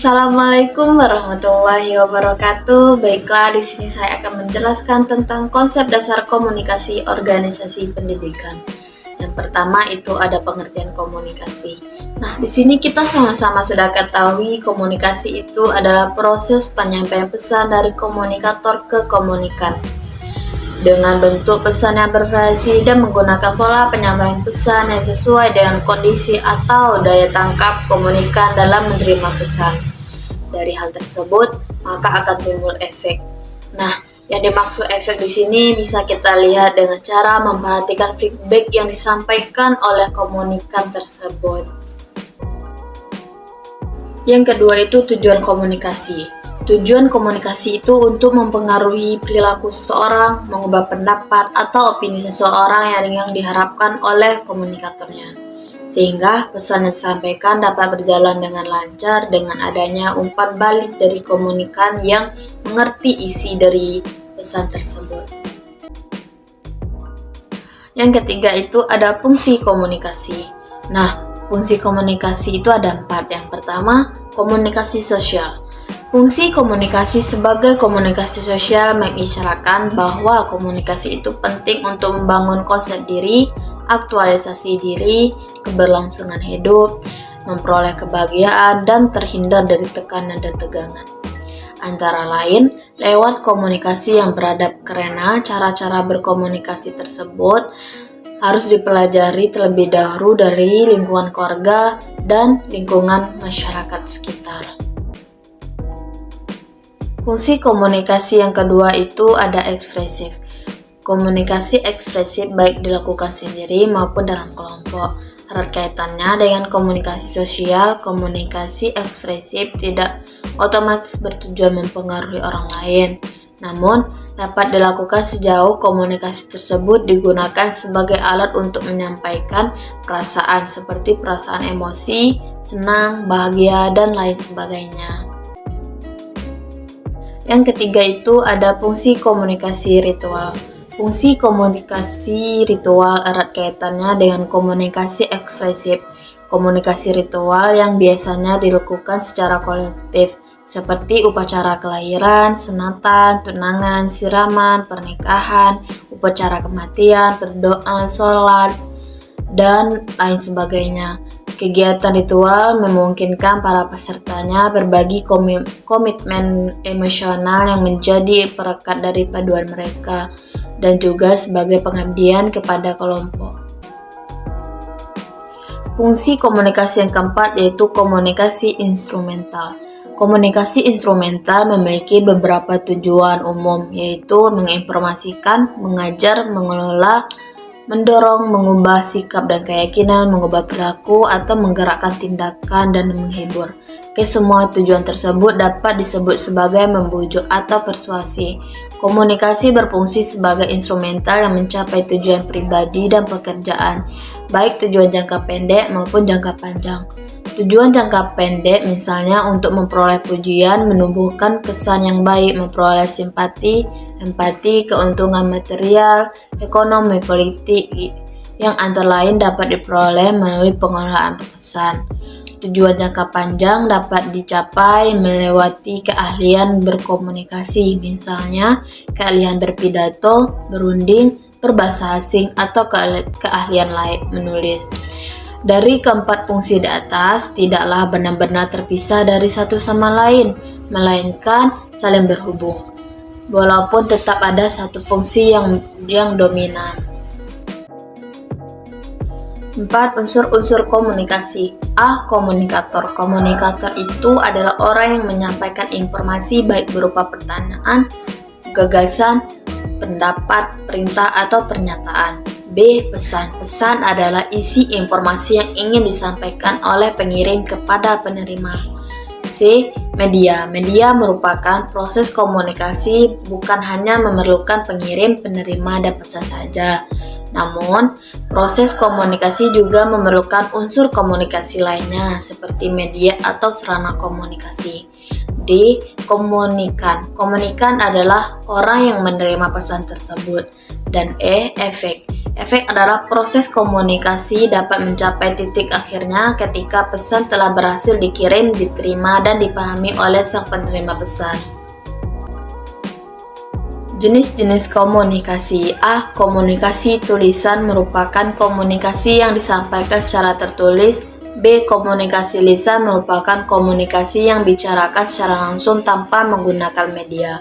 Assalamualaikum warahmatullahi wabarakatuh. Baiklah, di sini saya akan menjelaskan tentang konsep dasar komunikasi organisasi pendidikan. Yang pertama itu ada pengertian komunikasi. Nah, di sini kita sama-sama sudah ketahui komunikasi itu adalah proses penyampaian pesan dari komunikator ke komunikan dengan bentuk pesan yang bervariasi dan menggunakan pola penyampaian pesan yang sesuai dengan kondisi atau daya tangkap komunikan dalam menerima pesan. Dari hal tersebut, maka akan timbul efek. Nah, yang dimaksud efek di sini bisa kita lihat dengan cara memperhatikan feedback yang disampaikan oleh komunikan tersebut. Yang kedua itu tujuan komunikasi. Tujuan komunikasi itu untuk mempengaruhi perilaku seseorang, mengubah pendapat atau opini seseorang yang diharapkan oleh komunikatornya. Sehingga pesan yang disampaikan dapat berjalan dengan lancar dengan adanya umpan balik dari komunikan yang mengerti isi dari pesan tersebut. Yang ketiga itu ada fungsi komunikasi. Nah, fungsi komunikasi itu ada 4. Yang pertama, komunikasi sosial. Fungsi komunikasi sebagai komunikasi sosial mengisyaratkan bahwa komunikasi itu penting untuk membangun konsep diri, aktualisasi diri, keberlangsungan hidup, memperoleh kebahagiaan, dan terhindar dari tekanan dan tegangan. Antara lain, lewat komunikasi yang beradab karena cara-cara berkomunikasi tersebut harus dipelajari terlebih dahulu dari lingkungan keluarga dan lingkungan masyarakat sekitar. Fungsi komunikasi yang kedua itu ada ekspresif. Komunikasi ekspresif baik dilakukan sendiri maupun dalam kelompok. Erat kaitannya dengan komunikasi sosial, komunikasi ekspresif tidak otomatis bertujuan mempengaruhi orang lain. Namun, dapat dilakukan sejauh komunikasi tersebut digunakan sebagai alat untuk menyampaikan perasaan seperti perasaan emosi, senang, bahagia, dan lain sebagainya. Yang ketiga itu ada fungsi komunikasi ritual. Fungsi komunikasi ritual erat kaitannya dengan komunikasi ekspresif. Komunikasi ritual yang biasanya dilakukan secara kolektif, seperti upacara kelahiran, sunatan, tunangan, siraman, pernikahan, upacara kematian, berdoa, sholat, dan lain sebagainya. Kegiatan ritual memungkinkan para pesertanya berbagi komitmen emosional yang menjadi perekat dari paduan mereka dan juga sebagai pengabdian kepada kelompok. Fungsi komunikasi yang keempat yaitu komunikasi instrumental. Komunikasi instrumental memiliki beberapa tujuan umum yaitu menginformasikan, mengajar, mengelola, mendorong, mengubah sikap dan keyakinan, mengubah perilaku, atau menggerakkan tindakan dan menghibur. Semua tujuan tersebut dapat disebut sebagai membujuk atau persuasi. Komunikasi berfungsi sebagai instrumental yang mencapai tujuan pribadi dan pekerjaan, baik tujuan jangka pendek maupun jangka panjang. Tujuan jangka pendek misalnya untuk memperoleh pujian, menumbuhkan kesan yang baik, memperoleh simpati, empati, keuntungan material, ekonomi, politik yang antara lain dapat diperoleh melalui pengelolaan pesan. Tujuan jangka panjang dapat dicapai melewati keahlian berkomunikasi, misalnya keahlian berpidato, berunding, berbahasa asing, atau keahlian lain menulis. Dari keempat fungsi di atas, tidaklah benar-benar terpisah dari satu sama lain, melainkan saling berhubung, walaupun tetap ada satu fungsi yang dominan. 4. Unsur-unsur komunikasi. A. Komunikator. Komunikator itu adalah orang yang menyampaikan informasi baik berupa pertanyaan, gagasan, pendapat, perintah, atau pernyataan. B. Pesan. Pesan adalah isi informasi yang ingin disampaikan oleh pengirim kepada penerima. C. Media. Media merupakan proses komunikasi bukan hanya memerlukan pengirim, penerima, dan pesan saja. Namun, proses komunikasi juga memerlukan unsur komunikasi lainnya seperti media atau sarana komunikasi. D. Komunikan. Komunikan adalah orang yang menerima pesan tersebut. Dan E. Efek. Efek adalah proses komunikasi dapat mencapai titik akhirnya ketika pesan telah berhasil dikirim, diterima, dan dipahami oleh sang penerima pesan. Jenis-jenis komunikasi. A. Komunikasi tulisan merupakan komunikasi yang disampaikan secara tertulis. B. Komunikasi lisan merupakan komunikasi yang dibicarakan secara langsung tanpa menggunakan media.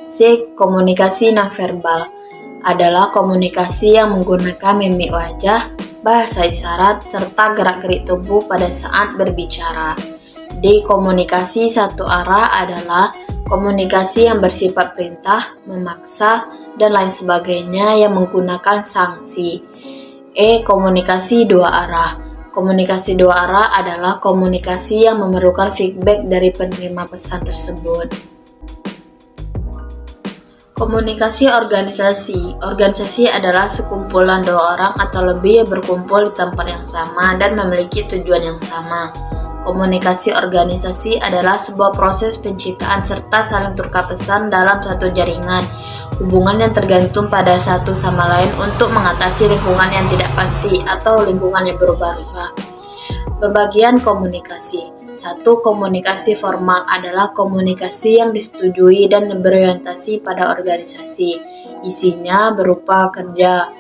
C. Komunikasi nonverbal adalah komunikasi yang menggunakan mimik wajah, bahasa isyarat, serta gerak-gerik tubuh pada saat berbicara. D. Komunikasi satu arah adalah komunikasi yang bersifat perintah, memaksa, dan lain sebagainya yang menggunakan sanksi. E. Komunikasi dua arah. Komunikasi dua arah adalah komunikasi yang memerlukan feedback dari penerima pesan tersebut. Komunikasi organisasi. Organisasi adalah sekumpulan dua orang atau lebih yang berkumpul di tempat yang sama dan memiliki tujuan yang sama. Komunikasi organisasi adalah sebuah proses penciptaan serta saling tukar pesan dalam satu jaringan, hubungan yang tergantung pada satu sama lain untuk mengatasi lingkungan yang tidak pasti atau lingkungan yang berubah-ubah. Pembagian komunikasi. 1. Komunikasi formal adalah komunikasi yang disetujui dan berorientasi pada organisasi. Isinya berupa kerja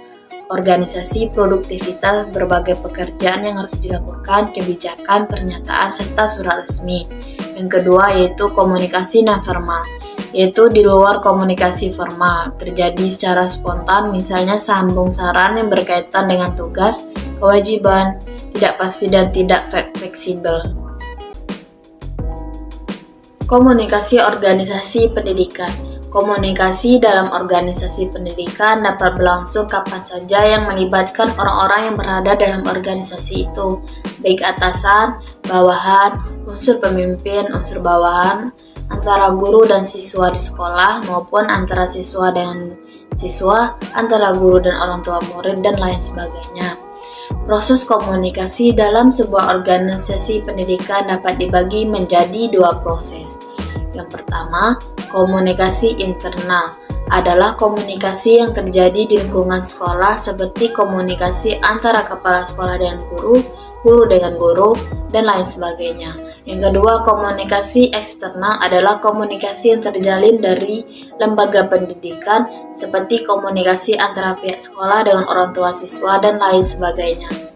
organisasi, produktivitas, berbagai pekerjaan yang harus dilakukan, kebijakan, pernyataan, serta surat resmi. Yang kedua yaitu komunikasi non-formal, yaitu di luar komunikasi formal, terjadi secara spontan, misalnya sambung saran yang berkaitan dengan tugas, kewajiban, tidak pasti dan tidak fleksibel. Komunikasi organisasi pendidikan. Komunikasi dalam organisasi pendidikan dapat berlangsung kapan saja yang melibatkan orang-orang yang berada dalam organisasi itu, baik atasan, bawahan, unsur pemimpin, unsur bawahan, antara guru dan siswa di sekolah, maupun antara siswa dengan siswa, antara guru dan orang tua murid, dan lain sebagainya. Proses komunikasi dalam sebuah organisasi pendidikan dapat dibagi menjadi dua proses. Yang pertama, komunikasi internal adalah komunikasi yang terjadi di lingkungan sekolah seperti komunikasi antara kepala sekolah dengan guru, guru dengan guru, dan lain sebagainya. Yang kedua, komunikasi eksternal adalah komunikasi yang terjalin dari lembaga pendidikan seperti komunikasi antara pihak sekolah dengan orang tua siswa dan lain sebagainya.